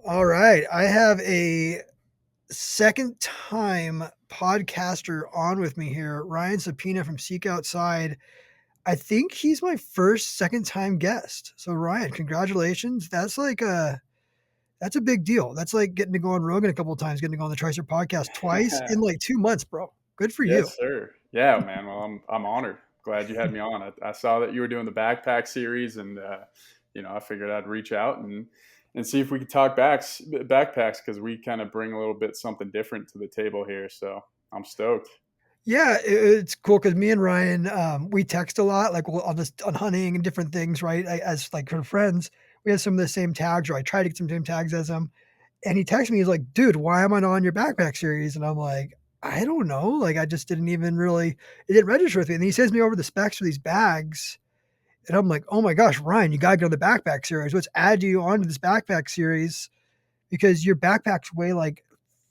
All right. I have a second time podcaster on with me here, Ryan Sapena from Seek Outside. I think he's my first second time guest. So Ryan, congratulations. That's a big deal. That's like getting to go on Rogan a couple of times, getting to go on the Tricer podcast twice in like 2 months, bro. Good for you. Yes, sir. Yeah, man. Well, I'm honored. Glad you had me on. I saw that you were doing the backpack series, and I figured I'd reach out and see if we could talk backpacks because we kind of bring a little bit something different to the table here. So I'm stoked. Yeah, it's cool because me and Ryan, we text a lot, like on hunting and different things, right? As like her friends, we have some of the same tags, or I try to get some same tags as him. And he texted me, he's like, dude, why am I not on your backpack series? And I'm like, I don't know. Like, I just didn't even really, it didn't register with me. And he sends me over the specs for these bags. And I'm like, oh my gosh, Ryan, you got to get on the backpack series. Let's add you onto this backpack series because your backpacks weigh like,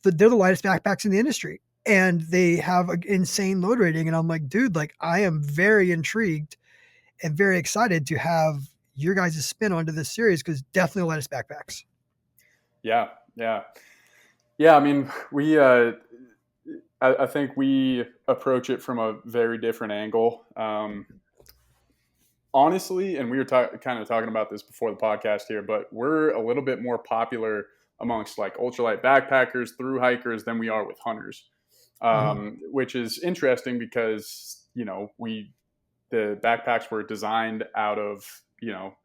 they're the lightest backpacks in the industry. And they have an insane load rating. And I'm like, dude, like, I am very intrigued and very excited to have your guys' spin onto this series because definitely the lightest backpacks. Yeah, yeah, yeah. I mean, I think we approach it from a very different angle. Honestly, and we were kind of talking about this before the podcast here, but we're a little bit more popular amongst like ultralight backpackers, through hikers than we are with hunters, Mhm. which is interesting because the backpacks were designed out of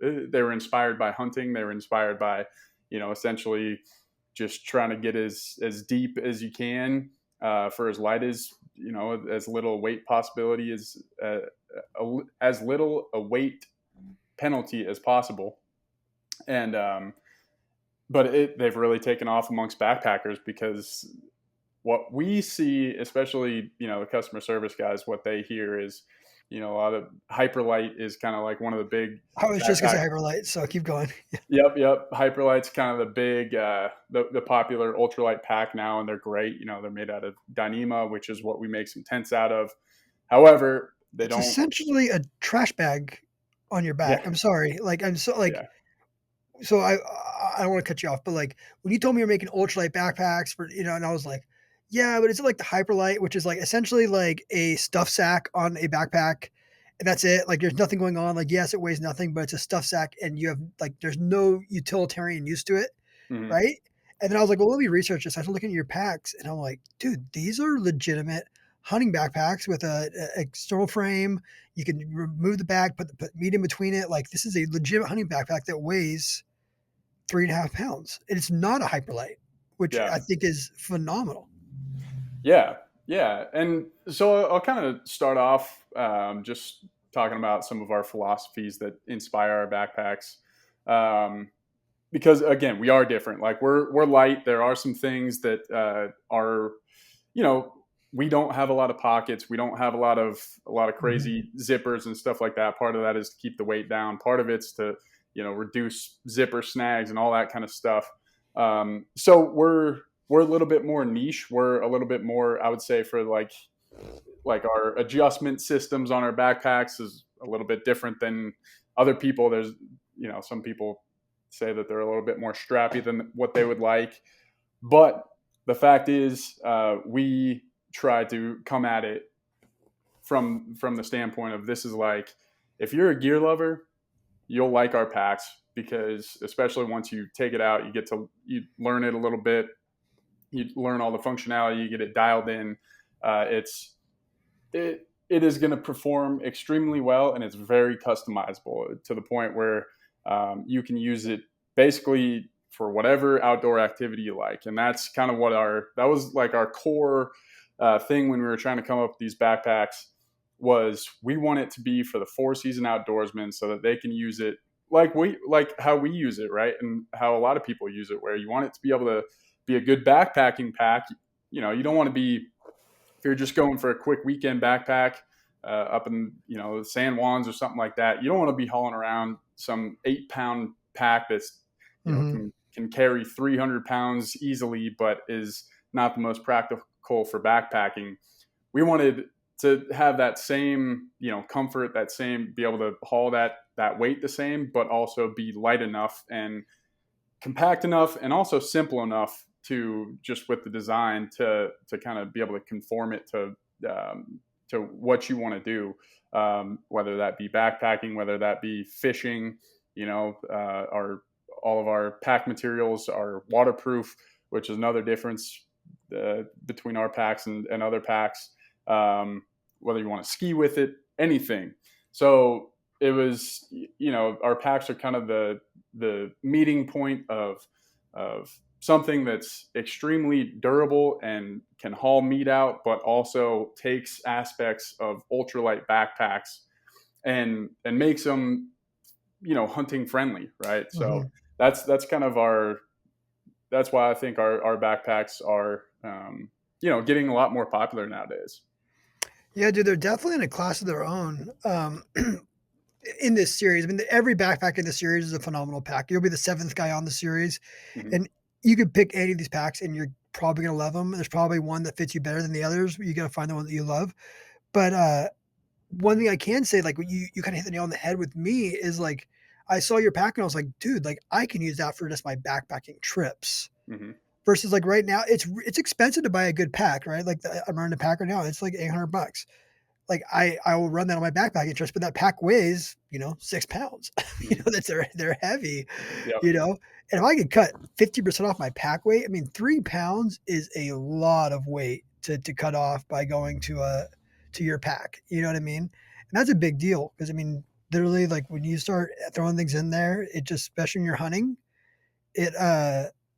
they were inspired by hunting, they were inspired by essentially just trying to get as deep as you can for as light as as little weight possibility as little a weight penalty as possible. And but they've really taken off amongst backpackers because what we see, especially the customer service guys, what they hear is a lot of hyperlight is kind of like one of the big I was just gonna backpack. say Hyperlight, so keep going. Yep. Hyperlight's kind of the big, the popular ultralight pack now, and they're great. They're made out of Dyneema, which is what we make some tents out of. However, they It's don't. essentially a trash bag on your Yeah, back. I'm sorry. Like I'm so like yeah, so I don't want to cut you off, but like when you told me you're making ultralight backpacks for and I was like, yeah, but is it like the Hyperlight, which is like essentially like a stuff sack on a backpack, and that's it. Like there's nothing going on. Like yes, it weighs nothing, but it's a stuff sack, and you have like there's no utilitarian use to it, hmm right? And then I was like, well, let me research this. I started looking at your packs, and I'm like, dude, these are legitimate hunting backpacks with a external frame. You can remove the bag, put meat in between it. Like this is a legitimate hunting backpack that weighs 3.5 pounds. And it's not a hyperlight, which yeah, I think is phenomenal. yeah, yeah. And so I'll kind of start off just talking about some of our philosophies that inspire our backpacks. Um, because again, we are different. Like we're light. There are some things that are, you know, we don't have a lot of pockets. We don't have a lot of Mhm. crazy zippers and stuff like that. Part of that is to keep the weight down. Part of it's to reduce zipper snags and all that kind of stuff. So we're a little bit more niche. We're a little bit more, I would say, for like our adjustment systems on our backpacks is a little bit different than other people. There's some people say that they're a little bit more strappy than what they would like, but the fact is we try to come at it from the standpoint of this is like, if you're a gear lover, you'll like our packs because especially once you take it out, you learn it a little bit, you learn all the functionality, you get it dialed in. It is going to perform extremely well, and it's very customizable to the point where you can use it basically for whatever outdoor activity you like. And that's kind of that was like our core thing when we were trying to come up with these backpacks. Was we want it to be for the 4 season outdoorsmen so that they can use it like how we use it, right? And how a lot of people use it, where you want it to be able to be a good backpacking pack. You don't want to be, if you're just going for a quick weekend backpack up in San Juans or something like that, you don't want to be hauling around some 8 pound pack that's Mhm. can carry 300 pounds easily, but is not the most practical for backpacking. We wanted to have that same comfort, that same, be able to haul that weight the same, but also be light enough and compact enough and also simple enough to just with the design to kind of be able to conform it to what you want to do, whether that be backpacking, whether that be fishing. Our all of our pack materials are waterproof, which is another difference between our packs and other packs. Whether you want to ski with it, anything. So it was, our packs are kind of the meeting point of something that's extremely durable and can haul meat out, but also takes aspects of ultralight backpacks and makes them, hunting friendly, right? So Mhm. that's kind of that's why I think our backpacks are, getting a lot more popular nowadays. Yeah, dude, they're definitely in a class of their own. In this series, I mean, every backpack in the series is a phenomenal pack. You'll be the seventh guy on the series, Mm-hmm. and you could pick any of these packs, and you're probably gonna love them. There's probably one that fits you better than the others. You gotta find the one that you love. But one thing I can say, like you kind of hit the nail on the head with me, is like I saw your pack and I was like, dude, like I can use that for just my backpacking trips. Mm-hmm. Versus like right now, it's expensive to buy a good pack, right? Like I'm running a pack right now, it's like $800. Like I will run that on my backpacking trips, but that pack weighs 6 pounds. Mm-hmm. They're heavy, Yep. you know. And if I could cut 50% off my pack weight, I mean 3 pounds is a lot of weight to cut off by going to your pack. You know what I mean? And that's a big deal because I mean literally like when you start throwing things in there, it just especially when you're hunting, it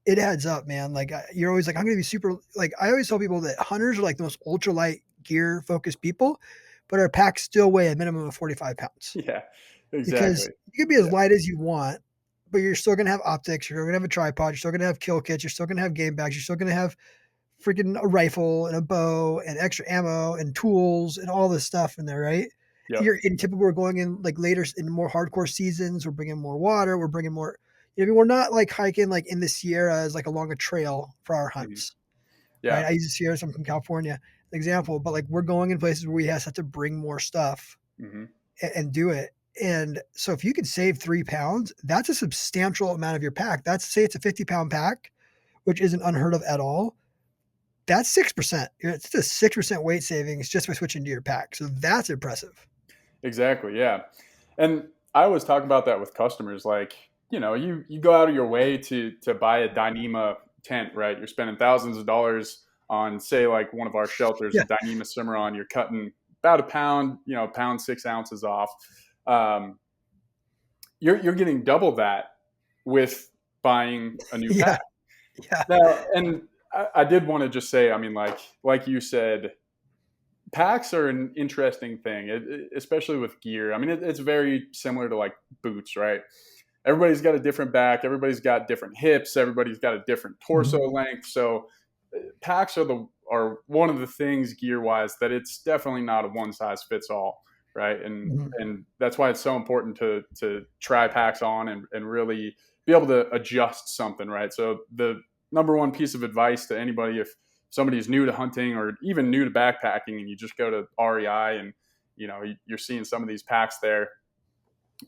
it adds up, man. Like you're always like, I'm gonna be super. Like I always tell people that hunters are like the most ultralight gear focused people, but our packs still weigh a minimum of 45 pounds Yeah. because Exactly. you can be as light as you want, but you're still gonna have optics. You're gonna have a tripod. You're still gonna have kill kits. You're still gonna have game bags. You're still gonna have freaking a rifle and a bow and extra ammo and tools and all this stuff in there, right? Yep. You're in typical. We're going in like later in more hardcore seasons. We're bringing more water. We're bringing more. We're not like hiking like in the Sierras, like along a trail for our Mm-hmm. hunts, right? Yeah. I use the Sierras. I'm from California, example, but like we're going in places where we have to bring more stuff Mm-hmm. and do it. And so if you could save 3 pounds, that's a substantial amount of your pack. That's say it's a 50-pound pack, which isn't unheard of at all. That's 6%. It's a 6% weight savings just by switching to your pack. So that's impressive. Exactly. Yeah. And I always talk about that with customers. Like, you go out of your way to buy a Dyneema tent, right? You're spending thousands of dollars on, say, like one of our shelters, Yeah. a Dyneema Cimarron. You're cutting about a pound, pound 6 ounces off. Um, you're getting double that with buying a new Yeah. pack. Yeah. Now, and I did want to just say, I mean, like you said, packs are an interesting thing, especially with gear. I mean, it's very similar to like boots, right? Everybody's got a different back. Everybody's got different hips. Everybody's got a different torso Mhm. length. So packs are one of the things gear wise that it's definitely not a one size fits all, right? And Mhm. and that's why it's so important to try packs on and really be able to adjust something, right? So the number one piece of advice to anybody, if somebody's new to hunting or even new to backpacking and you just go to REI and you're seeing some of these packs there,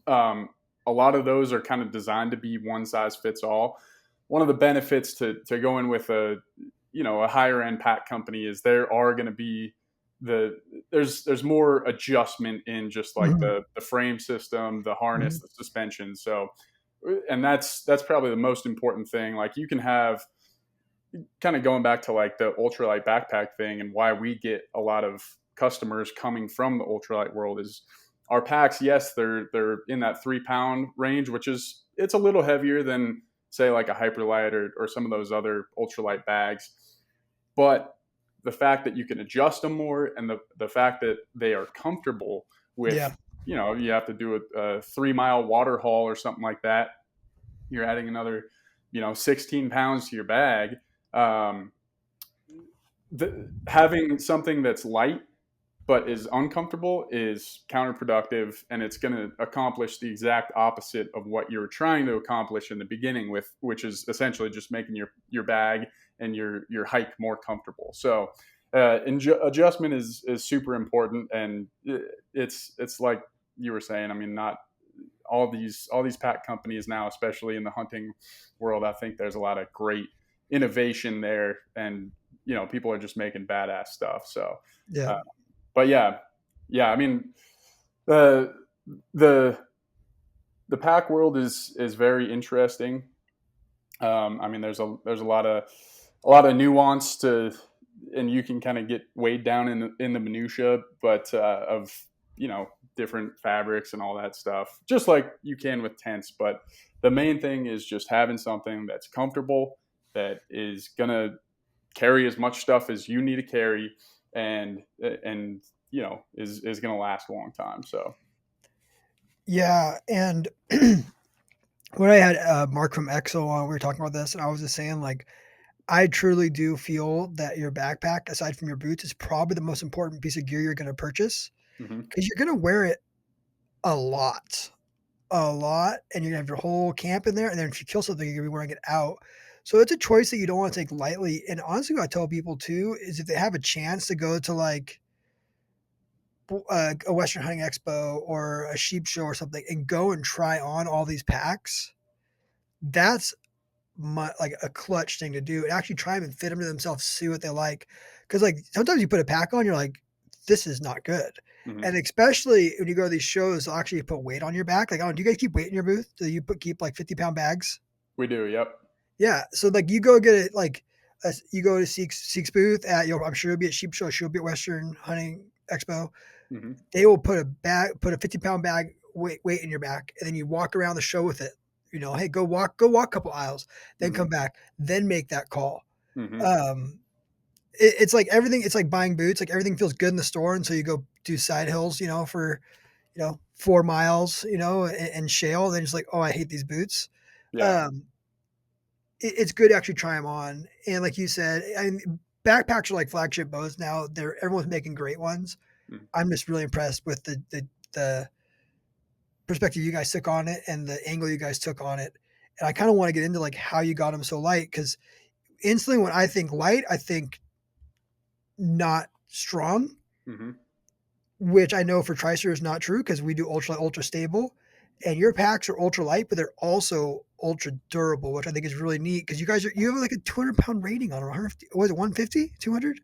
a lot of those are kind of designed to be one size fits all. One of the benefits to going with a higher end pack company is there are going to be there's more adjustment in just like Mhm. the frame system, the harness, Mhm. the suspension. So, and that's probably the most important thing. Like you can have, kind of going back to like the ultralight backpack thing and why we get a lot of customers coming from the ultralight world is our packs. Yes, they're in that 3 pound range, which is, it's a little heavier than say like a hyperlight or some of those other ultralight bags. But the fact that you can adjust them more and the fact that they are comfortable with, Yeah. you have to do a 3 mile water haul or something like that, you're adding another, 16 pounds to your bag. Um, Having something that's light but is uncomfortable is counterproductive, and it's going to accomplish the exact opposite of what you're trying to accomplish in the beginning, with which is essentially just making your bag and your hike more comfortable. So adjustment is super important, and it's like you were saying. I mean, not all these pack companies now, especially in the hunting world, I think there's a lot of great innovation there, and people are just making badass stuff. So, Yeah. uh, but yeah, I mean, the the the pack world is very interesting. I mean, there's a lot of nuance to, and you can kind of get weighed down in the minutia, but of different fabrics and all that stuff, just like you can with tents. But the main thing is just having something that's comfortable, that is gonna carry as much stuff as you need to carry, and is gonna last a long time. So Yeah. And when I had Mark from EXO on, we were talking about this, and I was just saying, like, I truly do feel that your backpack, aside from your boots, is probably the most important piece of gear you're going to purchase hmm because you're going to wear it a lot, and you're going to have your whole camp in there. And then if you kill something, you're going to be wearing it out. So it's a choice that you don't want to take lightly. And honestly, what I tell people too is if they have a chance to go to like a Western Hunting Expo or a sheep show or something and go and try on all these packs, that's like a clutch thing to do, and actually try them and fit them to themselves, see what they like. Because like sometimes you put a pack on, you're like, this is not good. hmm And especially when you go to these shows, they'll actually put weight on your back. Like, oh, do you guys keep weight in your booth? Do you keep like 50-pound bags? we do. Yep. Yeah. So like you go get it, like you go to Seek's booth at, I'm sure it'll be at Sheep Show, she'll be at Western Hunting Expo. hmm They will put a 50-pound bag weight in your back, and then you walk around the show with it. Hey, go walk a couple aisles, then hmm come back, then make that call. hmm Um, it's like everything. It's like buying boots. Like everything feels good in the store, and so you go do side hills, for 4 miles, and shale. Then it's like, oh, I hate these boots. Yeah. Um, it's good to actually try them on, and like you said, backpacks are like flagship boats now. Everyone's making great ones. Mm. I'm just really impressed with the perspective you guys took on it and the angle you guys took on it. And I kind of want to get into like how you got them so light, because instantly when I think light, I think not strong, hmm which I know for Tricer is not true because we do ultra stable. And your packs are ultra light, but they're also ultra durable, which I think is really neat because you have like a 200-pound rating on them. 150, was it 150, 200?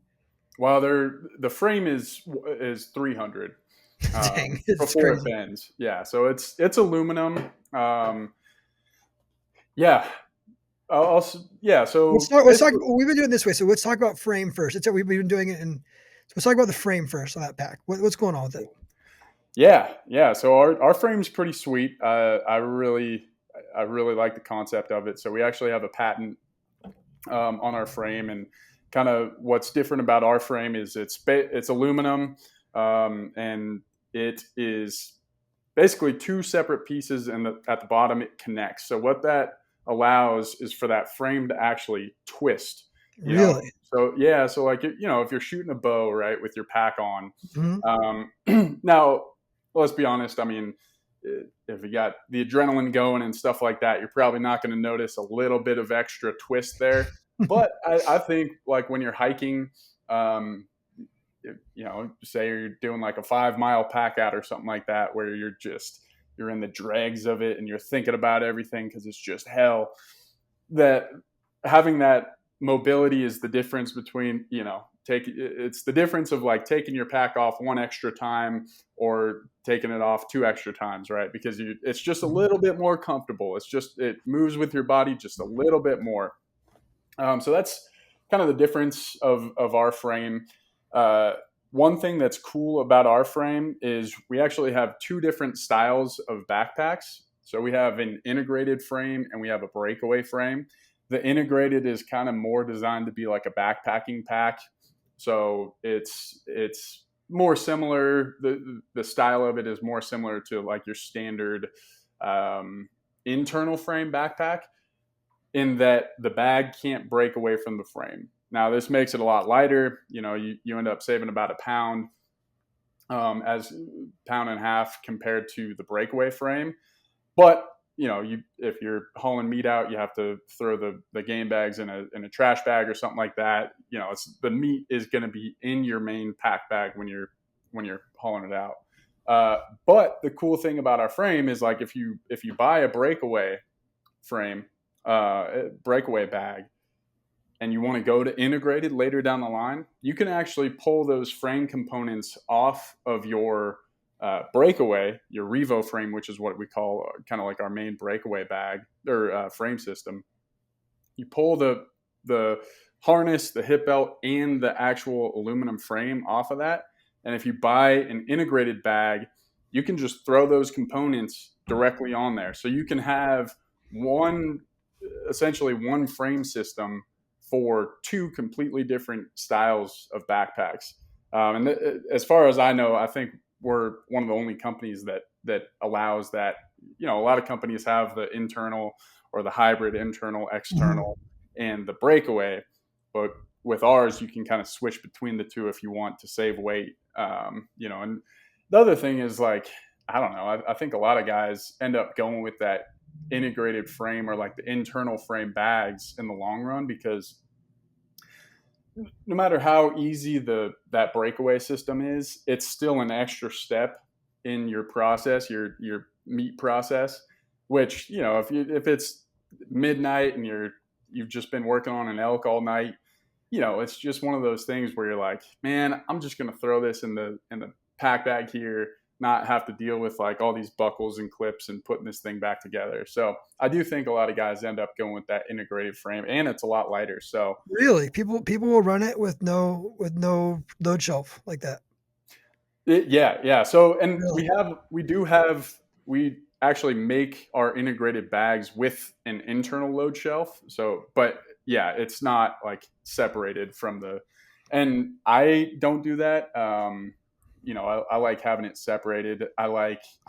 Well, the frame is 300 Dang, it's before it crazy. bends. Yeah, so it's aluminum. Yeah, yeah. Let's So talk. Let's talk. basically, We've been doing it this way, so let's talk about frame first. We've been doing it, and so let's talk about the frame first on that pack. What's going on with it? yeah. So our frame's pretty sweet. I really like the concept of it. So we actually have a patent on our frame, and kind of what's different about our frame is it's aluminum, and it is basically two separate pieces, and at the bottom it connects. So what that allows is for that frame to actually twist. You know, Really? so yeah, so like if you're shooting a bow, right, with your pack on, Hmm. now let's be honest. I mean, if you got the adrenaline going and stuff like that, you're probably not going to notice a little bit of extra twist there. But I think like when you're hiking, say you're doing like a 5 mile pack out or something like that, where you're in the dregs of it and you're thinking about everything because it's just hell. That having that mobility is the difference between it's the difference of like taking your pack off one extra time or taking it off two extra times, right? Because it's just a little bit more comfortable. It moves with your body just a little bit more. So that's kind of the difference of our frame. One thing that's cool about our frame is we actually have two different styles of backpacks. So we have an integrated frame and we have a breakaway frame. The integrated is kind of more designed to be like a backpacking pack. So it's more similar. The style of it is more similar to like your standard internal frame backpack, in that the bag can't break away from the frame. Now, this makes it a lot lighter. You end up saving about a pound, as pound and a half compared to the breakaway frame. But if you're hauling meat out, you have to throw the game bags in a trash bag or something like that. The meat is going to be in your main pack bag when you're hauling it out. But the cool thing about our frame is like if you buy a breakaway frame, breakaway bag, and you want to go to integrated later down the line, you can actually pull those frame components off of your breakaway, your Revo frame, which is what we call kind of like our main breakaway bag or frame system. You pull the harness, the hip belt, and the actual aluminum frame off of that. And if you buy an integrated bag, you can just throw those components directly on there. So you can have essentially one frame system for two completely different styles of backpacks. As far as I know, I think we're one of the only companies that allows that. A lot of companies have the internal or the hybrid internal, external, and the breakaway. But with ours, you can kind of switch between the two if you want to save weight. And the other thing is like, I don't know. I think a lot of guys end up going with that integrated frame or like the internal frame bags in the long run, because no matter how easy that breakaway system is, it's still an extra step in your process, your meat process. Which if it's midnight and you've just been working on an elk all night, it's just one of those things where you're like, man, I'm just gonna throw this in the pack bag here, not have to deal with like all these buckles and clips and putting this thing back together. So I do think a lot of guys end up going with that integrated frame, and it's a lot lighter. So Really, people will run it with no load shelf like that. Yeah. So, and Really? we actually make our integrated bags with an internal load shelf. So, but yeah, it's not like separated from and I don't do that. I like having it separated. I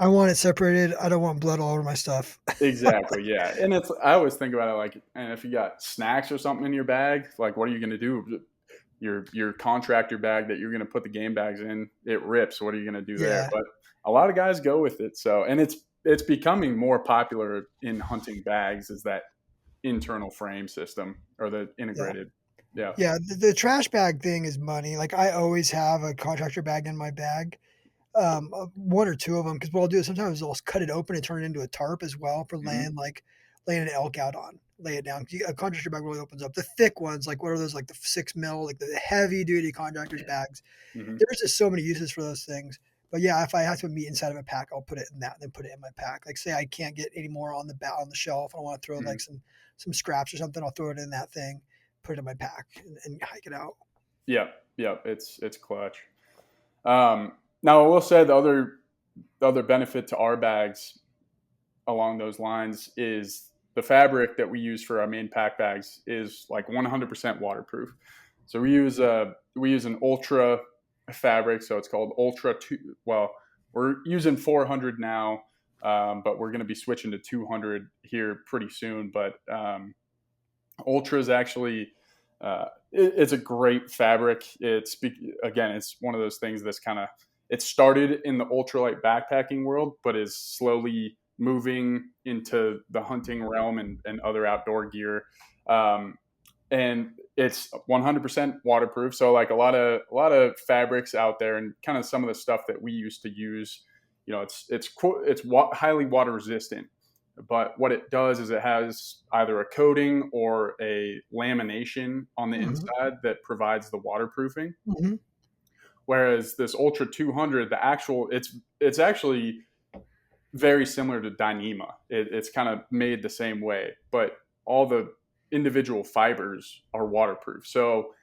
want it separated. I don't want blood all over my stuff. Exactly, yeah. And I always think about it like, and if you got snacks or something in your bag, like what are you going to do? Your contractor bag that you're going to put the game bags in, it rips. What are you going to do there? Yeah. But a lot of guys go with it. So, and it's becoming more popular in hunting bags, is that internal frame system or the Yeah. integrated. Yeah. Yeah. The trash bag thing is money. Like I always have a contractor bag in my bag. One or two of them, because what I'll do is sometimes I'll cut it open and turn it into a tarp as well for Mm-hmm. laying an elk out on, lay it down. A contractor bag really opens up. The thick ones, like what are those, like the 6 mil, like the heavy duty contractors bags. Mm-hmm. There's just so many uses for those things. But yeah, if I have to put meat inside of a pack, I'll put it in that, and then put it in my pack. Like say I can't get any more on the shelf, and I want to throw Mm-hmm. like some scraps or something, I'll throw it in that thing, put it in my pack, and hike it out. Yeah. Yeah. It's clutch. Now I will say the other benefit to our bags along those lines is the fabric that we use for our main pack bags is like 100% waterproof. So we use an ultra fabric, so it's called Ultra 2. Well, we're using 400 now, but we're going to be switching to 200 here pretty soon. But Ultra is actually it's a great fabric. It's one of those things that's kind of, it started in the ultralight backpacking world, but is slowly moving into the hunting realm and other outdoor gear. And it's 100% waterproof. So like a lot of fabrics out there, and kind of some of the stuff that we used to use, it's highly water resistant. But what it does is it has either a coating or a lamination on the Mm-hmm. inside that provides the waterproofing. Mm-hmm. Whereas this Ultra 200, it's actually very similar to Dyneema. It's kind of made the same way, but all the individual fibers are waterproof. So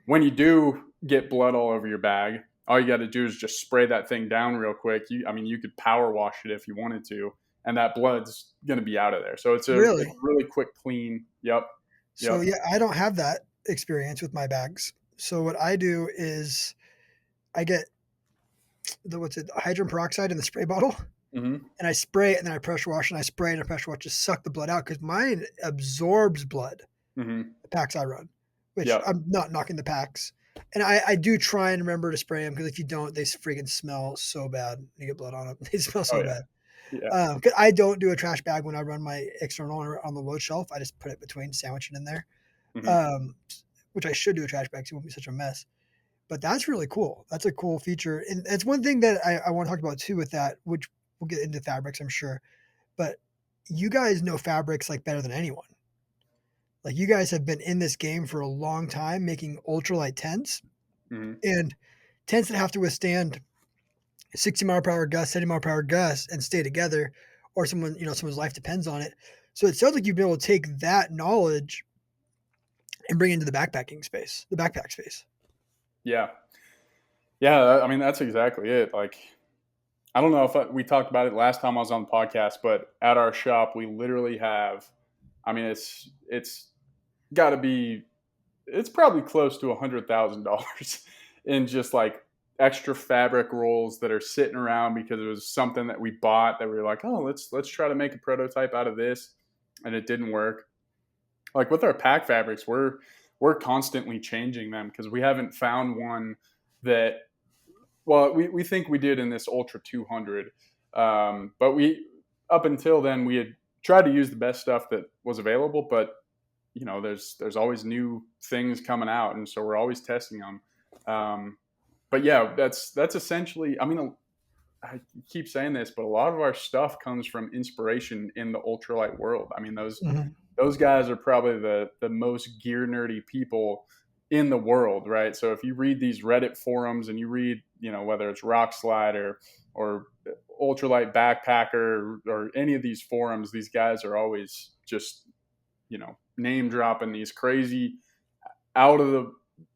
when you do get blood all over your bag, all you got to do is just spray that thing down real quick. You could power wash it if you wanted to, and that blood's going to be out of there. So it's a Really? really quick clean. Yep. So Yep. yeah, I don't have that experience with my bags. So what I do is I get hydrogen peroxide in the spray bottle, Mm-hmm. and I spray it, and then I pressure wash, and I spray and I pressure wash, just suck the blood out, because mine absorbs blood. Mm-hmm. The packs I run, which Yep. I'm not knocking the packs, and I do try and remember to spray them, because if you don't, they freaking smell so bad. When you get blood on them, they smell Oh so yeah. bad. Yeah. 'Cause I don't do a trash bag when I run my external on the load shelf. I just put it between, sandwich it in there. Mm-hmm. Um, which I should do a trash bag, so it won't be such a mess. But that's really cool. That's a cool feature. And it's one thing that I want to talk about too with that, which we'll get into fabrics, I'm sure. But you guys know fabrics like better than anyone. Like you guys have been in this game for a long time making ultralight tents Hmm. and tents that have to withstand 60-mile-per-hour gusts, 70-mile-per-hour gusts and stay together, or someone's life depends on it. So it sounds like you've been able to take that knowledge and bring it into the backpack space. Yeah. Yeah. I mean, that's exactly it. Like, I don't know if we talked about it last time I was on the podcast, but at our shop, we literally have, I mean, it's got to be, it's probably close to $100,000 in just like extra fabric rolls that are sitting around because it was something that we bought that we were like, oh, let's try to make a prototype out of this, and it didn't work. Like with our pack fabrics, we're constantly changing them because we haven't found one that, well, we think we did in this Ultra 200, but we, up until then, we had tried to use the best stuff that was available, but there's always new things coming out, and so we're always testing them. But yeah, that's essentially. I mean, I keep saying this, but a lot of our stuff comes from inspiration in the ultralight world. I mean, Mhm. those guys are probably the most gear nerdy people in the world, right? So if you read these Reddit forums and you read, whether it's Rock Slide or Ultralight Backpacker or any of these forums, these guys are always just, name dropping these crazy out of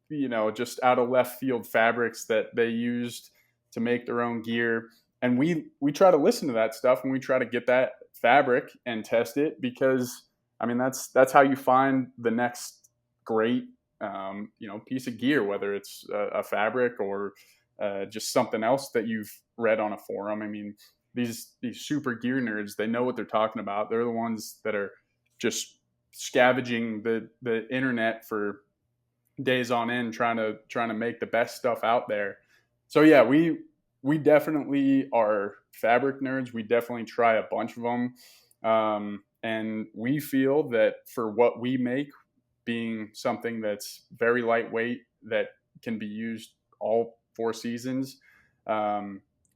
the, just out of left field fabrics that they used to make their own gear. And we try to listen to that stuff and we try to get that fabric and test it because I mean, that's how you find the next great, piece of gear, whether it's a fabric or just something else that you've read on a forum. I mean, these super gear nerds, they know what they're talking about. They're the ones that are just scavenging the internet for days on end, trying to make the best stuff out there. So yeah, we definitely are fabric nerds. We definitely try a bunch of them. And we feel that for what we make, being something that's very lightweight, that can be used all 4 seasons,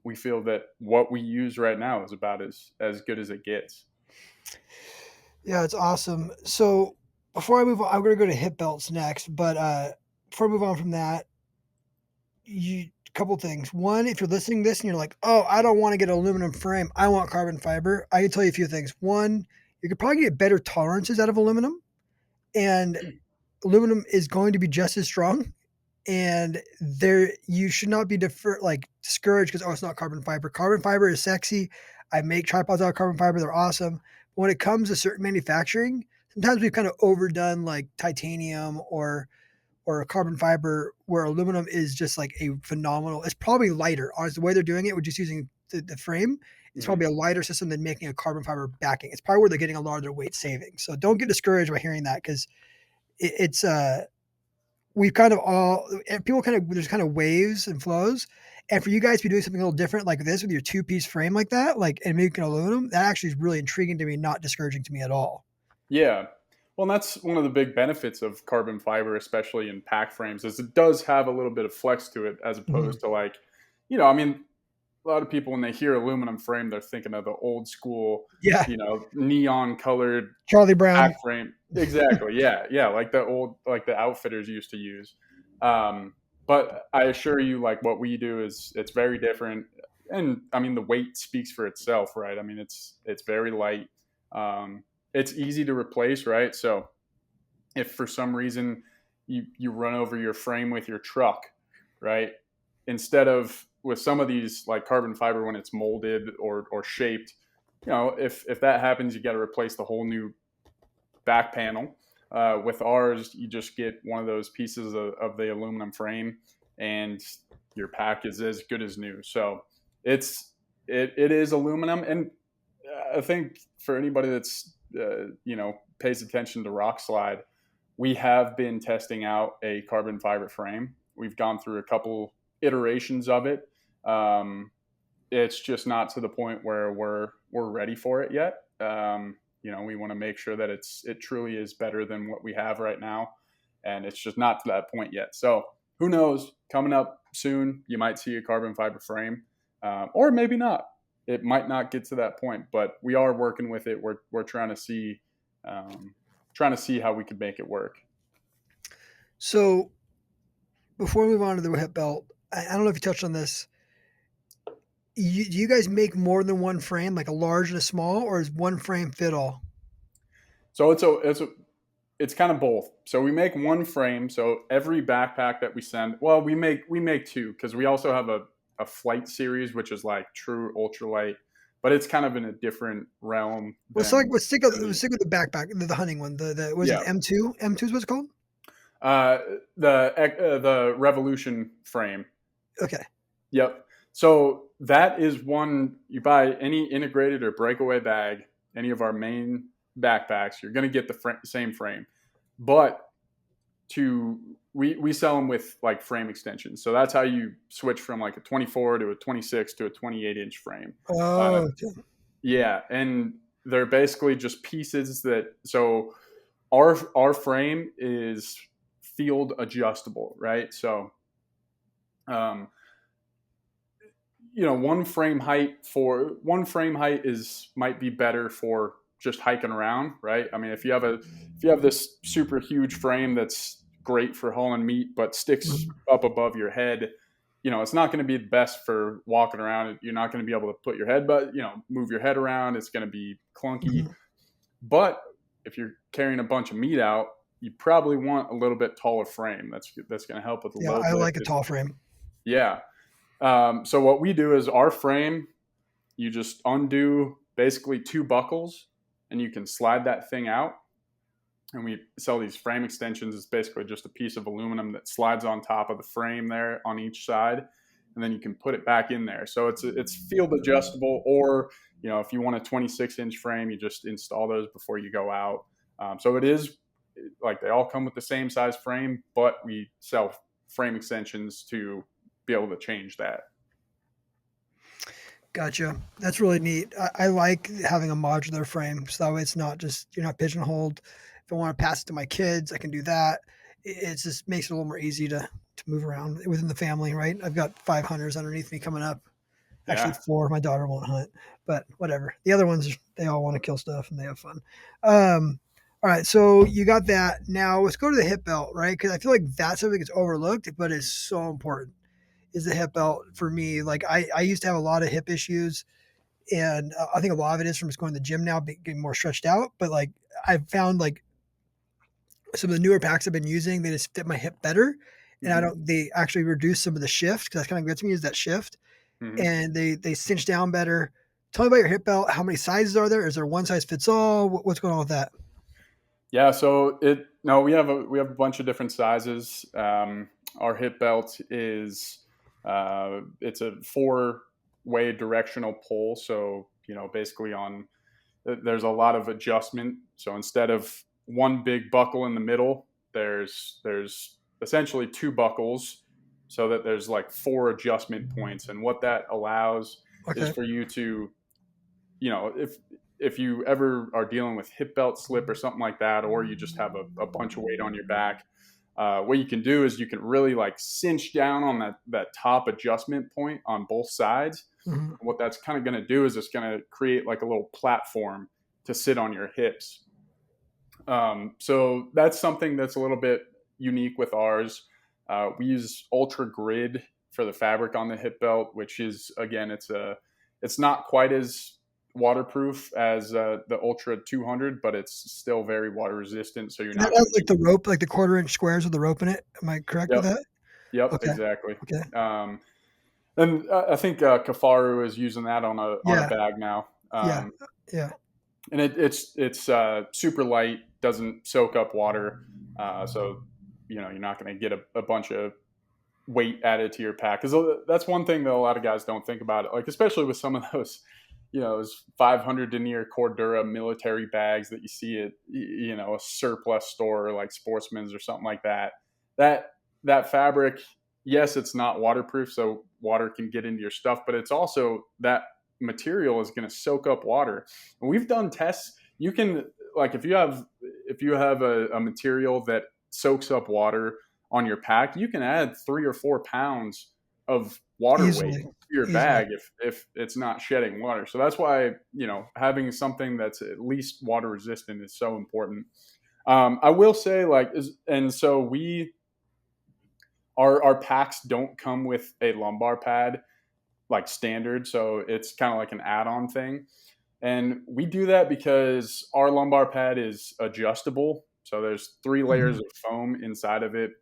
we feel that what we use right now is about as good as it gets. Yeah, it's awesome. So before I move on, I'm going to go to hip belts next. But before I move on from that, you couple things. One, if you're listening to this and you're like, oh, I don't want to get an aluminum frame, I want carbon fiber. I can tell you a few things. One, you could probably get better tolerances out of aluminum, and aluminum is going to be just as strong. And there, you should not be discouraged because it's not carbon fiber. Carbon fiber is sexy. I make tripods out of carbon fiber; they're awesome. But when it comes to certain manufacturing, sometimes we've kind of overdone like titanium or a carbon fiber, where aluminum is just like a phenomenal. It's probably lighter. Honestly, the way they're doing it, with just using the frame, it's Mm-hmm. probably a lighter system than making a carbon fiber backing. It's probably where they're getting a lot of their weight savings. So don't get discouraged by hearing that because it's we've kind of all people kind of there's kind of waves and flows. And for you guys to be doing something a little different like this with your two-piece frame like that, like and making aluminum, that actually is really intriguing to me, not discouraging to me at all. Yeah. Well, and that's one of the big benefits of carbon fiber, especially in pack frames, is it does have a little bit of flex to it as Mhm. opposed to like, I mean, a lot of people when they hear aluminum frame, they're thinking of the old school, Yeah, neon colored Charlie pack Brown. frame. Exactly. Yeah. Yeah. Like the old, like the outfitters used to use. Um, but I assure you, like what we do it's very different. And I mean, the weight speaks for itself, right? I mean, it's very light. It's easy to replace, right? So if for some reason you run over your frame with your truck, right? Instead of with some of these like carbon fiber when it's molded or shaped, if that happens, you got to replace the whole new back panel. With ours, you just get one of those pieces of the aluminum frame, and your pack is as good as new. So it is aluminum, and I think for anybody that's pays attention to Rock Slide, we have been testing out a carbon fiber frame. We've gone through a couple iterations of it. It's just not to the point where we're ready for it yet. We want to make sure that it truly is better than what we have right now, and it's just not to that point yet. So who knows? Coming up soon, you might see a carbon fiber frame, or maybe not. It might not get to that point, but we are working with it. We're trying to see how we could make it work. So before we move on to the hip belt, I don't know if you touched on this. Do you guys make more than one frame, like a large and a small, or is one frame fit all? So it's kind of both. So we make one frame. So every backpack that we send, well, we make two, because we also have a flight series, which is like true ultralight, but it's kind of in a different realm. Well, so like, let's stick with the backpack, the hunting one. The was it M2? M2 is what it's called. The Revolution frame. Okay. Yep. So that is one, you buy any integrated or breakaway bag, any of our main backpacks, you're going to get the same frame, but we sell them with like frame extensions. So that's how you switch from like a 24 to a 26 to a 28-inch frame. Oh, okay. Yeah. And they're basically just pieces so our frame is field adjustable, right? So, one frame height might be better for just hiking around, right? I mean, if you have this super huge frame that's great for hauling meat, but sticks up above your head, it's not going to be the best for walking around. You're not going to be able to put your head, but move your head around. It's going to be clunky. Mm-hmm. But if you're carrying a bunch of meat out, you probably want a little bit taller frame. That's going to help with the load. Yeah, I like a tall frame. Yeah. So what we do is our frame, you just undo basically two buckles and you can slide that thing out. And we sell these frame extensions. It's basically just a piece of aluminum that slides on top of the frame there on each side. And then you can put it back in there. So it's field adjustable, or, if you want a 26-inch frame, you just install those before you go out. So it is like they all come with the same size frame, but we sell frame extensions to be able to change that. Gotcha. That's really neat. I like having a modular frame, so that way it's not just, you're not pigeonholed. If I want to pass it to my kids, I can do that. It just makes it a little more easy to move around within the family, right? I've got 5 hunters underneath me coming up. Actually, 4. My daughter won't hunt, but whatever. The other ones, they all want to kill stuff and they have fun. All right, so you got that. Now let's go to the hip belt, right? Because I feel like that's something that's overlooked, but is so important. Is the hip belt for me? Like I used to have a lot of hip issues, and I think a lot of it is from just going to the gym now, getting more stretched out. But like I've found like some of the newer packs I've been using, they just fit my hip better, and they actually reduce some of the shift, because that's kind of good to me, is that shift, and they cinch down better. Tell me about your hip belt. How many sizes are there? Is there one size fits all? What's going on with that? Yeah, so we have a bunch of different sizes. Our hip belt is it's a 4-way directional pull. So basically there's a lot of adjustment. So instead of one big buckle in the middle, there's essentially 2 buckles, so that there's like 4 adjustment points. And what that allows is for you to, if you ever are dealing with hip belt slip or something like that, or you just have a bunch of weight on your back, what you can do is you can really like cinch down on that top adjustment point on both sides. Mm-hmm. What that's kind of going to do is it's going to create like a little platform to sit on your hips. So that's something that's a little bit unique with ours. We use Ultra Grid for the fabric on the hip belt, which is, again, it's not quite as waterproof as the Ultra 200, but it's still very water resistant. So you're not like the rope, like the 1/4-inch squares with the rope in it. Am I correct with that? Yep, okay. Exactly. Okay. And I think Kafaru is using that on a bag now. Yeah. And it's super light, doesn't soak up water, so you're not going to get a bunch of weight added to your pack, because that's one thing that a lot of guys don't think about, like especially with some of those those 500 denier Cordura military bags that you see at a surplus store like Sportsman's or something like that. That fabric, yes, it's not waterproof, so water can get into your stuff, but it's also that material is going to soak up water. And we've done tests. You can, like, if you have a material that soaks up water on your pack, you can add 3 or 4 pounds of water weight Easily, to your easily. bag if it's not shedding water. So that's why, having something that's at least water resistant is so important. I will say, and so our packs don't come with a lumbar pad like standard, so it's kind of like an add-on thing. And we do that because our lumbar pad is adjustable. So there's 3 layers Mhm. of foam inside of it,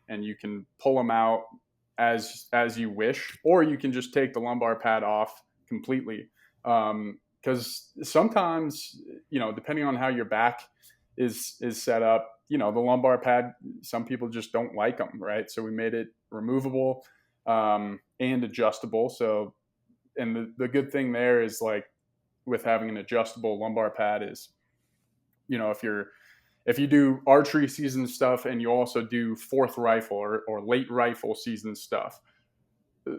and you can pull them out as you wish, or you can just take the lumbar pad off completely. Because sometimes, depending on how your back is set up, the lumbar pad, some people just don't like them, right? So we made it removable and adjustable. So, and the good thing there is, like, with having an adjustable lumbar pad is, if you do archery season stuff and you also do fourth rifle or late rifle season stuff,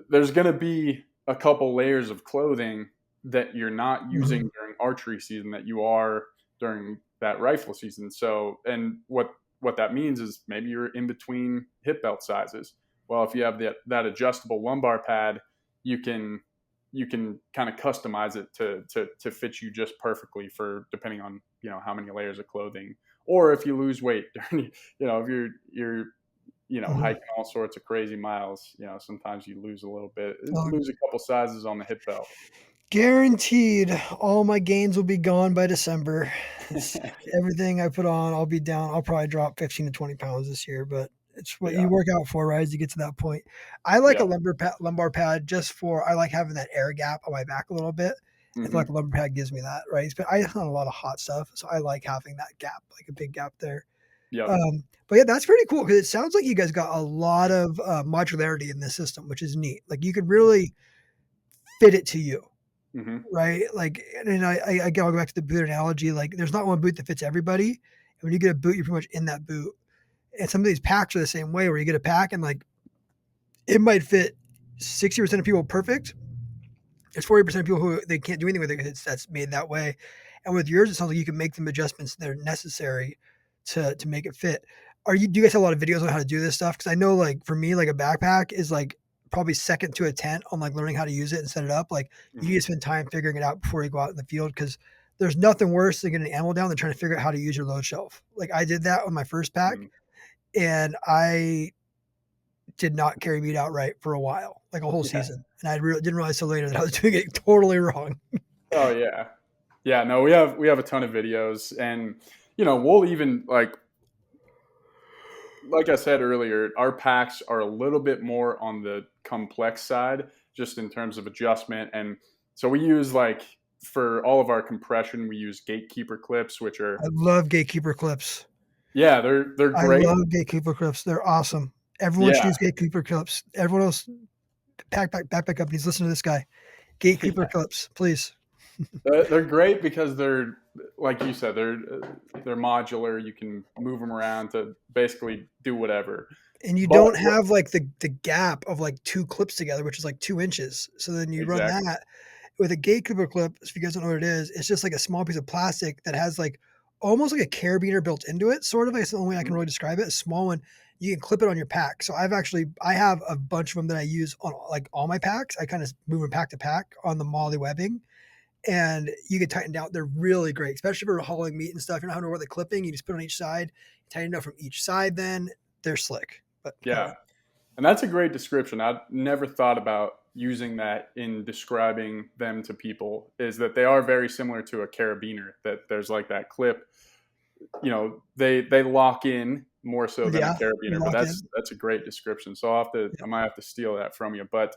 there's going to be a couple layers of clothing that you're not using Mhm. during archery season that you are during that rifle season. So, and what that means is maybe you're in between hip belt sizes. Well, if you have that adjustable lumbar pad, you can kind of customize it to fit you just perfectly for, depending on how many layers of clothing, or if you lose weight during, if you're Mhm. hiking all sorts of crazy miles, sometimes you Oh, lose a couple sizes on the hip belt. guaranteed all my gains will be gone by December. It's everything I put on, I'll be down. I'll probably drop 15 to 20 pounds this year, but it's what Yeah. you work out for, right? As you get to that point. I like a Yeah. lumbar pad just for, I like having that air gap on my back a little bit. I feel like a Hmm. lumbar pad gives me that, right? But I hunt a lot of hot stuff, so I like having that gap, like a big gap there. Yep. But yeah, that's pretty cool because it sounds like you guys got a lot of modularity in this system, which is neat. Like you could really fit it to you, Hmm. right? Like, and I go back to the boot analogy. Like, there's not one boot that fits everybody. And when you get a boot, you're pretty much in that boot. And some of these packs are the same way, where you get a pack and like it might fit 60% of people perfect. There's 40% of people who they can't do anything with it because that's made that way. And with yours, it sounds like you can make them adjustments that are necessary to make it fit. Do you guys have a lot of videos on how to do this stuff? Because I know, like, for me, like a backpack is like probably second to a tent on like learning how to use it and set it up. Like you need to Hmm. spend time figuring it out before you go out in the field because there's nothing worse than getting an ammo down than trying to figure out how to use your load shelf. Like I did that on my first pack, Hmm. and I did not carry meat out right for a while, like a whole Yeah. season. And I didn't realize till later that I was doing it totally wrong. Oh yeah. Yeah. No, we have a ton of videos, and we'll even, like I said earlier, our packs are a little bit more on the complex side, just in terms of adjustment. And so we use, like, for all of our compression, we use gatekeeper clips, which are, I love gatekeeper clips. yeah, they're I great. love gatekeeper clips. They're awesome. Everyone should Yeah. use gatekeeper clips. Everyone else, backpack companies, listen to this guy. Gatekeeper clips, please. They're great because they're, like you said, they're modular. You can move them around to basically do whatever. And you But don't have like the gap of like two clips together, which is like 2 inches. So then you run exactly. that with a gatekeeper clip. If you guys don't know what it is, it's just like a small piece of plastic that has like almost like a carabiner built into it. Sort of. That's the only way I can Mhm. really describe it. A small one. You can clip it on your pack. So I have a bunch of them that I use on like all my packs. I kind of move them pack to pack on the Molly webbing, and you can tighten down. They're really great, especially for hauling meat and stuff. You're not having to worry about the clipping. You just put it on each side, tighten it up from each side. Then they're slick. But go Yeah. ahead. And that's a great description. I've never thought about using that in describing them to people, is that they are very similar to a carabiner, that there's like that clip, they lock in more so than a Yeah, they carabiner, but lock that's a great description. So I in. might have to steal that from you. But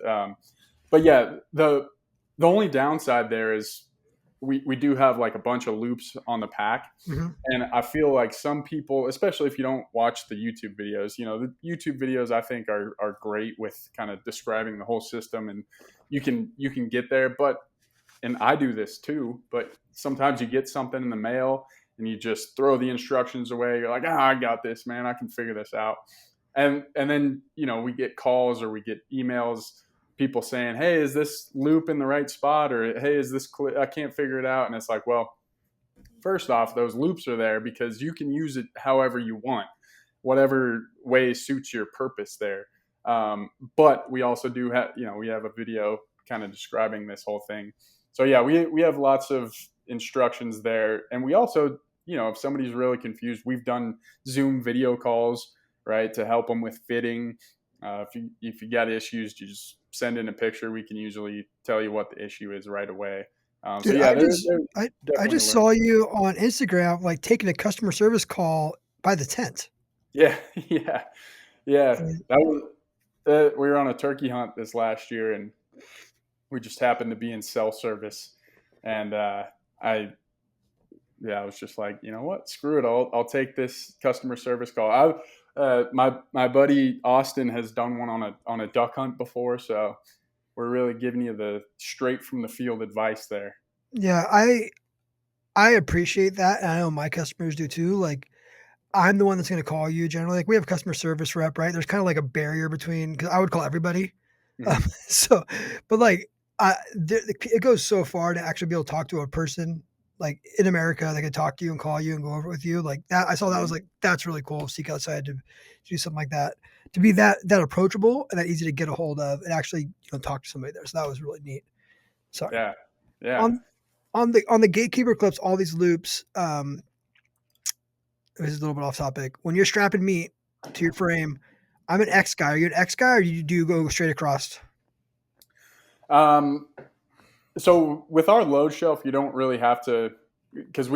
yeah, the only downside there is we do have like a bunch of loops on the pack. Mhm. And I feel like some people, especially if you don't watch the YouTube videos, the YouTube videos I think are great with kind of describing the whole system, and you can get there. But, and I do this too, but sometimes you get something in the mail and you just throw the instructions away. You're like, I got this, man. I can figure this out. And then, we get calls or we get emails, people saying, hey, is this loop in the right spot? Or, hey, is this I can't figure it out. And it's like, well, first off, those loops are there because you can use it however you want. whatever way suits your purpose there. But we also do have, we have a video kind of describing this whole thing. So yeah, we have lots of instructions there. And we also, if somebody's really confused, we've done Zoom video calls, right, to help them with fitting. If you got issues, you just send in a picture. We can usually tell you what the issue is right away. So Dude, yeah, I definitely just a saw learning. you on Instagram, like taking a customer service call by the tent. Yeah, yeah, yeah. And That was we were on a turkey hunt this last year, and we just happened to be in cell service, and I I was just like, you know what, screw it, I'll take this customer service call. My buddy Austin has done one on a duck hunt before, so we're really giving you the straight from the field advice there. yeah, I appreciate that, and I know my customers do too. Like, I'm the one that's going to call you generally. Like, we have a customer service rep, right? There's kind of like a barrier between because I would call everybody. Um, Hmm. so, but like, it goes so far to actually be able to talk to a person like in America that could talk to you and call you and go over it with you. Like that, I saw that, I was like, that's really cool. Seek outside to do something like that, to be that approachable and that easy to get a hold of and actually talk to somebody there. So that was really neat. Sorry. Yeah, yeah. On on the gatekeeper clips, all these loops. This is a little bit off topic. When you're strapping meat to your frame, I'm an X guy. Are you an X guy, or do you go straight across? Um, so with our load shelf, you don't really have to, because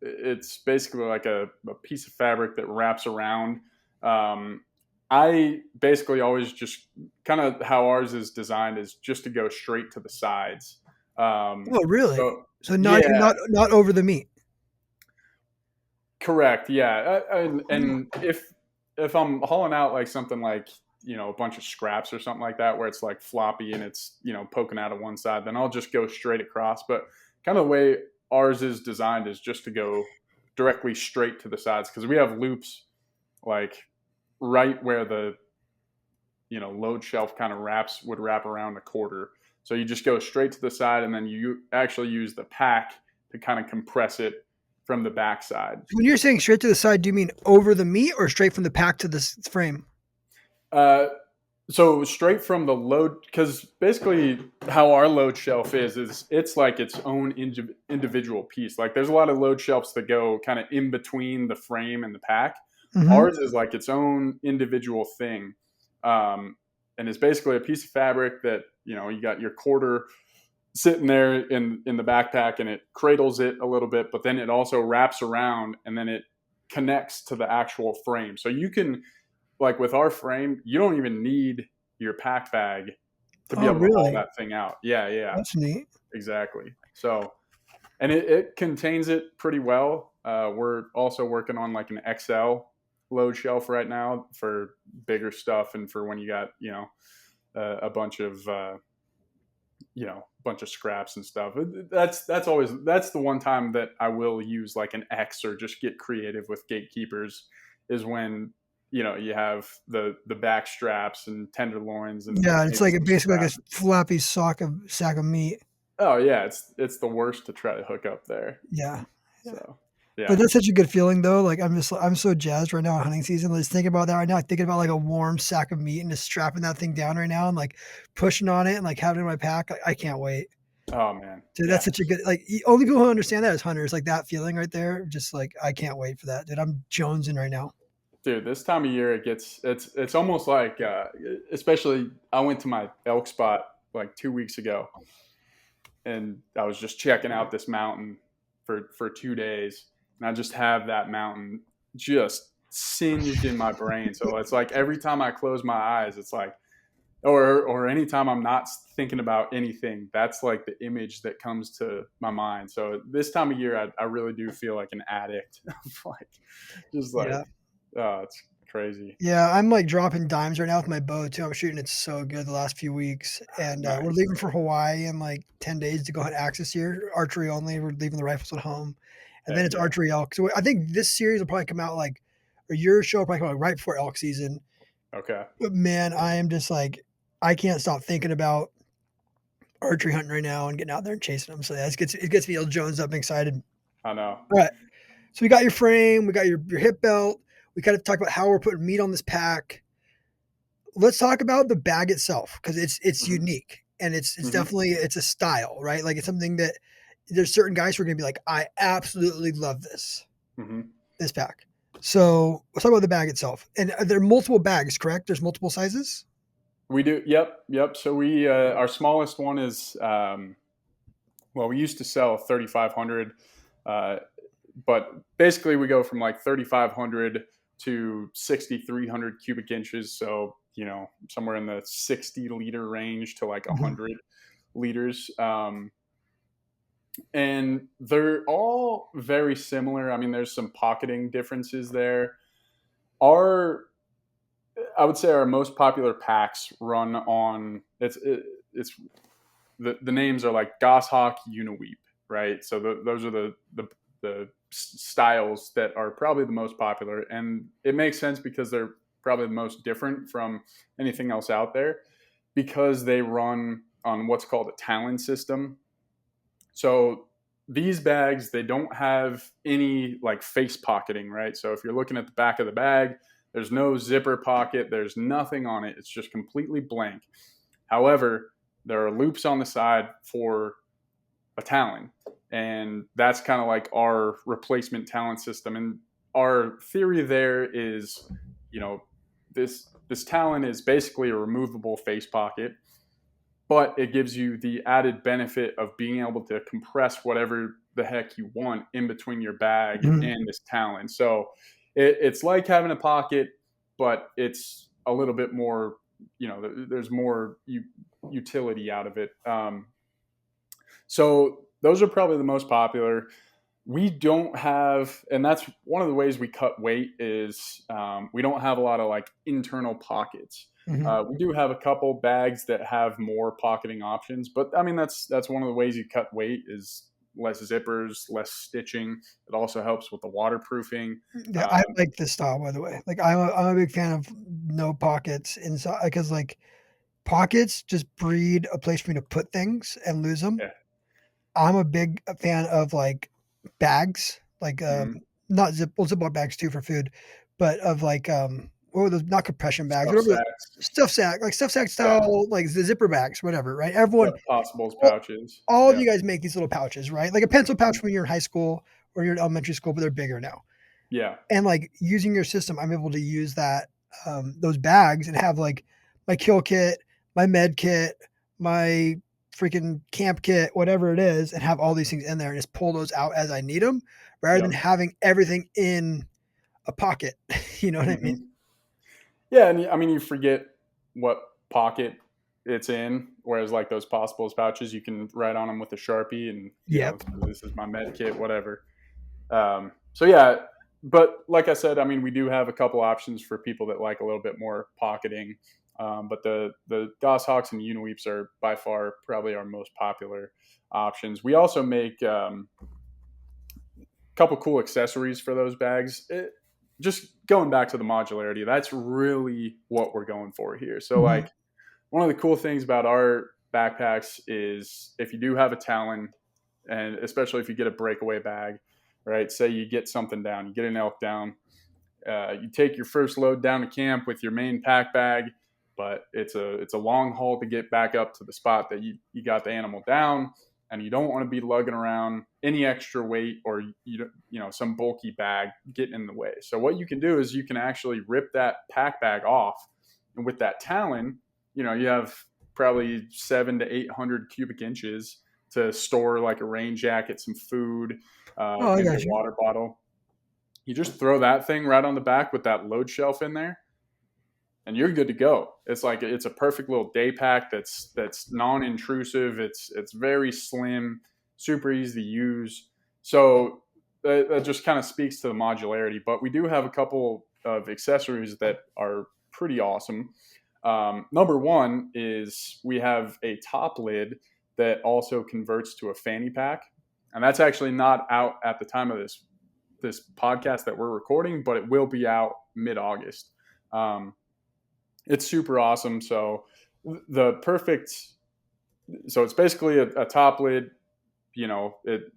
it's basically like a piece of fabric that wraps around. Um, I basically always just kind of how ours is designed is just to go straight to the sides. Oh, really? So So not yeah, not over the meat. correct. Yeah, and Oh, if I'm hauling out like something like a bunch of scraps or something like that where it's like floppy and it's poking out of one side, then I'll just go straight across. But kind of the way ours is designed is just to go directly straight to the sides because we have loops like right where the load shelf kind of would wrap around the quarter. So you just go straight to the side and then you actually use the pack to kind of compress it from the backside. when you're saying straight to the side, do you mean over the meat or straight from the pack to the frame? Uh, so straight from the load, because basically how our load shelf is it's like its own individual piece. Like there's a lot of load shelves that go kind of in between the frame and the pack. Mm-hmm. Ours is like its own individual thing, and it's basically a piece of fabric that you got your quarter sitting there in the backpack, and it cradles it a little bit, but then it also wraps around, and then it connects to the actual frame. So you can like with our frame, you don't even need your pack bag to be Oh, able to haul really? that thing out. Yeah, yeah, That's neat. exactly. So, and it contains it pretty well. We're also working on like an XL load shelf right now for bigger stuff and for when you got a bunch of bunch of scraps and stuff. That's the one time that I will use like an X or just get creative with gatekeepers is when you have the back straps and tenderloins and Yeah, it's maybe like some basically like a scraps. floppy sack of meat. Oh yeah, it's the worst to try to hook up there. Yeah. Yeah. So But yeah. that's such a good feeling though. Like I'm so jazzed right now on hunting season. Just thinking about that right now. I'm thinking about like a warm sack of meat and just strapping that thing down right now and like pushing on it and like having it in my pack. I can't wait. Oh man. Dude, that's Yeah. such a good like only people who understand that as hunters, like that feeling right there. Just like I can't wait for that. Dude, I'm jonesing right now. Dude, this time of year it's almost like especially I went to my elk spot like 2 weeks ago and I was just checking out this mountain for 2 days, and I just have that mountain just singed in my brain. So it's like every time I close my eyes, it's like, or anytime I'm not thinking about anything, that's like the image that comes to my mind. So this time of year, I really do feel like an addict, like just like, Yeah. oh, it's crazy. Yeah, I'm like dropping dimes right now with my bow too. I'm shooting it so good the last few weeks, and we're Nice. leaving for Hawaii in like 10 days to go hunt axis here, archery only. We're leaving the rifles at home, and then Heck it's yeah. archery elk. So I think this series will probably come out like, or your show will probably come out right before elk season. Okay. But man, I am just like, I can't stop thinking about archery hunting right now and getting out there and chasing them. So yeah, it gets me all jonesed up and excited. I know. All right, so we got your frame, we got your hip belt, We kind of talk about how we're putting meat on this pack. Let's talk about the bag itself because it's Mm-hmm. unique and it's Mm-hmm. definitely it's a style, right? Like it's something that there's certain guys who are gonna be like, I absolutely love Mm-hmm. this pack. So let's talk about the bag itself. And there are multiple bags, correct? There's multiple sizes. We do. Yep. Yep. So our smallest one is, well, we used to sell 3,500, uh, but basically we go from like 3,500 to 6,300 cubic inches. So, somewhere in the 60-liter range to like Mhm. 100 liters. And they're all very similar. I mean, there's some pocketing differences there. Our I would say our most popular packs run on it's the names are like Goshawk Uniweep, right? So those are the styles that are probably the most popular, and it makes sense because they're probably the most different from anything else out there because they run on what's called a Talon system. So these bags, they don't have any like face pocketing, right? So if you're looking at the back of the bag, there's no zipper pocket, there's nothing on it. It's just completely blank. However, there are loops on the side for a Talon, and that's kind of like our replacement Talon system. And our theory there is, you know, this Talon is basically a removable face pocket, but it gives you the added benefit of being able to compress whatever the heck you want in between your bag Mhm. and this Talon. So it's like having a pocket, but it's a little bit more, there's more utility out of it. So those are probably the most popular. We don't have, and that's one of the ways we cut weight is we don't have a lot of like internal pockets. Mhm. We do have a couple bags that have more pocketing options, but I mean that's one of the ways you cut weight is less zippers, less stitching. It also helps with the waterproofing. Yeah, I Um, like this style, by the way. Like I'm a big fan of no pockets inside because like pockets just breed a place for me to put things and lose them. yeah. I'm a big fan of like bags, like Hmm. not Ziploc bags too for food, but of like what were those? Not compression bags, Stuff whatever. sacks. Stuff sack Yeah. style, like the zipper bags, whatever. Right? Everyone, Yep. Possibles all, pouches. all of Yeah. you guys make these little pouches, right? Like a pencil pouch Mhm. when you're in high school or you're in elementary school, but they're bigger now. Yeah. And like using your system, I'm able to use that those bags and have like my kill kit, my med kit, my freaking camp kit, whatever it is, and have all these things in there and just pull those out as I need them, rather than Yep. having everything in a pocket. You know what I mean? Hmm. Yeah, and I mean, you forget what pocket it's in, whereas like those possibles pouches, you can write on them with a Sharpie, and Yep. this is my med kit, whatever. So yeah, but like I said, I mean, we do have a couple options for people that like a little bit more pocketing. But the Goshawks and Uniweeps are by far probably our most popular options. We also make couple cool accessories for those bags. Just going back to the modularity, that's really what we're going for here. So, Mhm. like, one of the cool things about our backpacks is if you do have a Talon, and especially if you get a breakaway bag, right? Say you get something down, you get an elk down, you take your first load down to camp with your main pack bag, but it's a long haul to get back up to the spot that you got the animal down, and you don't want to be lugging around any extra weight or some bulky bag getting in the way. So what you can do is you can actually rip that pack bag off, and with that Talon, you have probably 700 to 800 cubic inches to store like a rain jacket, some food, Oh, I maybe a got you. water bottle. You just throw that thing right on the back with that load shelf in there, and you're good to go. It's like it's a perfect little day pack that's non-intrusive. It's very slim, super easy to use. So that just kind of speaks to the modularity. But we do have a couple of accessories that are pretty awesome. Number one is we have a top lid that also converts to a fanny pack, and that's actually not out at the time of this podcast that we're recording, but it will be out mid-August. Um, it's super awesome. So the perfect, so it's basically a top lid. It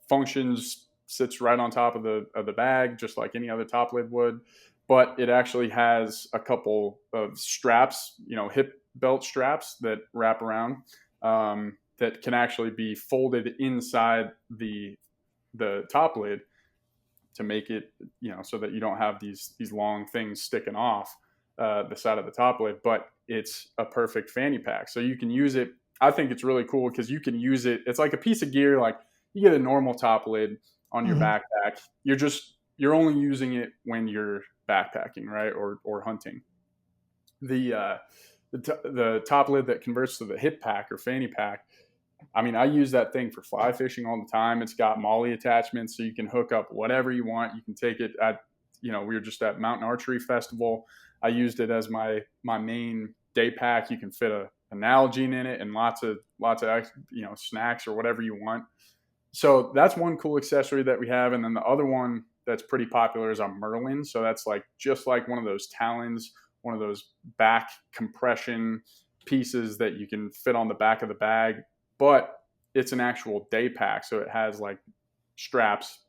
functions sits right on top of the bag, just like any other top lid would. But it actually has a couple of straps, hip belt straps that wrap around, that can actually be folded inside the top lid to make it, so that you don't have these long things sticking off the side of the top lid. But it's a perfect fanny pack, so you can use it. I think it's really cool because you can use it. It's like a piece of gear. Like you get a normal top lid on your Mhm. backpack. You're only using it when you're backpacking, right, or hunting. The top lid that converts to the hip pack or fanny pack, I mean, I use that thing for fly fishing all the time. It's got MOLLE attachments, so you can hook up whatever you want. You can take it at, we were just at Mountain Archery Festival. I used it as my main day pack. You can fit an Nalgene in it and lots of snacks or whatever you want. So that's one cool accessory that we have. And then the other one that's pretty popular is a Merlin. So that's like just like one of those talons, one of those back compression pieces that you can fit on the back of the bag, but it's an actual day pack. So it has like straps,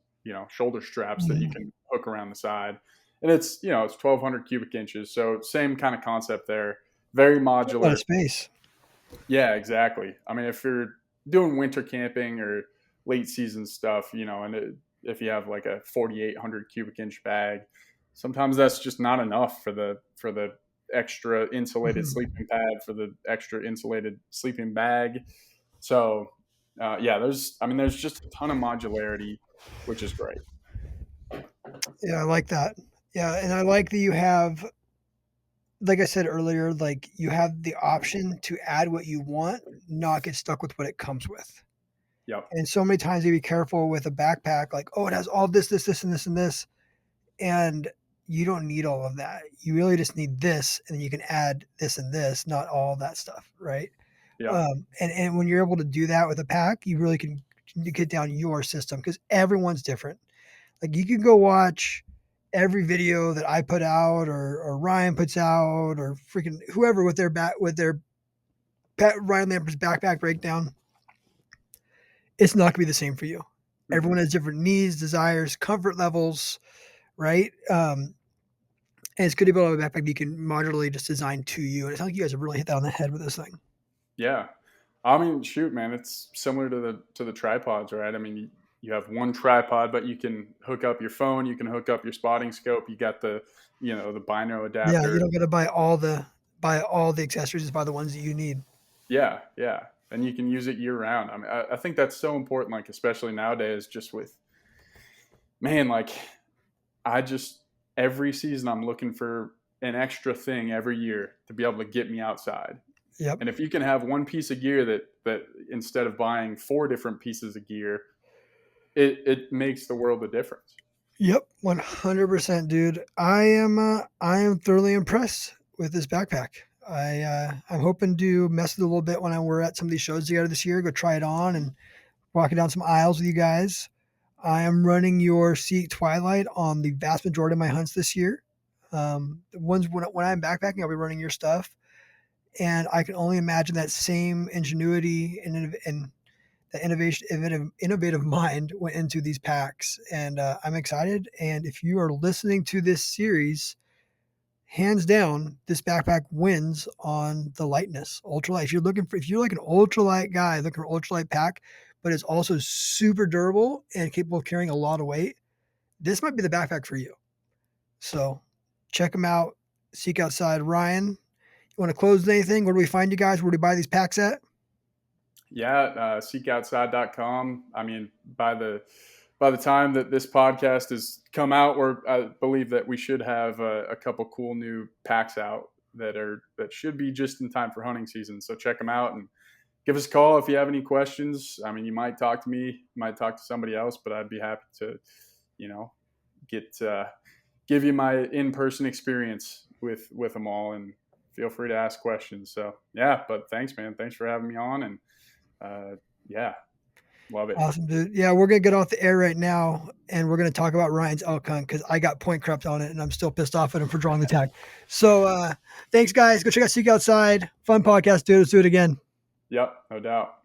shoulder straps that you Mhm. can hook around the side. And it's 1,200 cubic inches. So same kind of concept there. Very That's a lot modular. of space. Yeah, exactly. I mean, if you're doing winter camping or late season stuff, if you have like a 4,800 cubic inch bag, sometimes that's just not enough for the extra insulated Mhm. sleeping pad, for the extra insulated sleeping bag. So, yeah, there's just a ton of modularity, which is great. Yeah, I like that. Yeah, and I like that you have, like I said earlier, like you have the option to add what you want, not get stuck with what it comes with. Yep. And so many times you be careful with a backpack, like, oh, it has all this, and this, and this. And you don't need all of that. You really just need this, and then you can add this and this, not all that stuff, right? Yep. And when you're able to do that with a pack, you really can get down your system because everyone's different. Like you can go watch every video that I put out or Ryan puts out or freaking whoever with their Ryan Lampert's backpack breakdown. It's not gonna be the same for you. Hmm. Everyone has different needs, desires, comfort levels, right? And it's good to be able to have a backpack you can modularly just design to you. And I think you guys have really hit that on the head with this thing. Yeah. I mean, shoot, man, it's similar to the tripods, right? I mean, you have one tripod, but you can hook up your phone, you can hook up your spotting scope. You got the bino Yeah, you adapter. don't got to buy all the accessories. Just buy the ones that you need. Yeah, yeah, and you can use it year round. I mean, I think that's so important, like especially nowadays, just with man, like I just every season I'm looking for an extra thing every year to be able to get me outside. Yep. And if you can have one piece of gear that instead of buying four different pieces of gear, it makes the world a difference. Yep, 100%, dude. I am thoroughly impressed with this backpack. I'm hoping to mess with it a little bit when we're at some of these shows together this year. Go try it on and walking down some aisles with you guys. I am running your Seek Twilight on the vast majority of my hunts this year. The ones when I'm backpacking, I'll be running your stuff, and I can only imagine that same ingenuity and the innovative mind went into these packs, and I'm excited. And if you are listening to this series, hands down, this backpack wins on the lightness. Ultralight. If you're like an ultralight guy looking for ultralight pack, but it's also super durable and capable of carrying a lot of weight, this might be the backpack for you. So check them out. Seek Outside. Ryan, you want to close anything? Where do we find you guys? Where do we buy these packs at? Yeah, seekoutside.com. I mean, by the time that this podcast has come out, I believe that we should have a couple cool new packs out that should be just in time for hunting season. So check them out and give us a call if you have any questions. I mean, you might talk to me, you might talk to somebody else, but I'd be happy to, you know, get give you my in-person experience with them all, and feel free to ask questions. So yeah, but thanks, man. Thanks for having me on, and yeah, love it. Awesome, dude. Yeah, we're gonna get off the air right now, and we're gonna talk about Ryan's elk hunt because I got point crept on it, and I'm still pissed off at him for drawing the tag. So, thanks, guys. Go check out Seek Outside. Fun podcast, dude. Let's do it again. Yep, no doubt.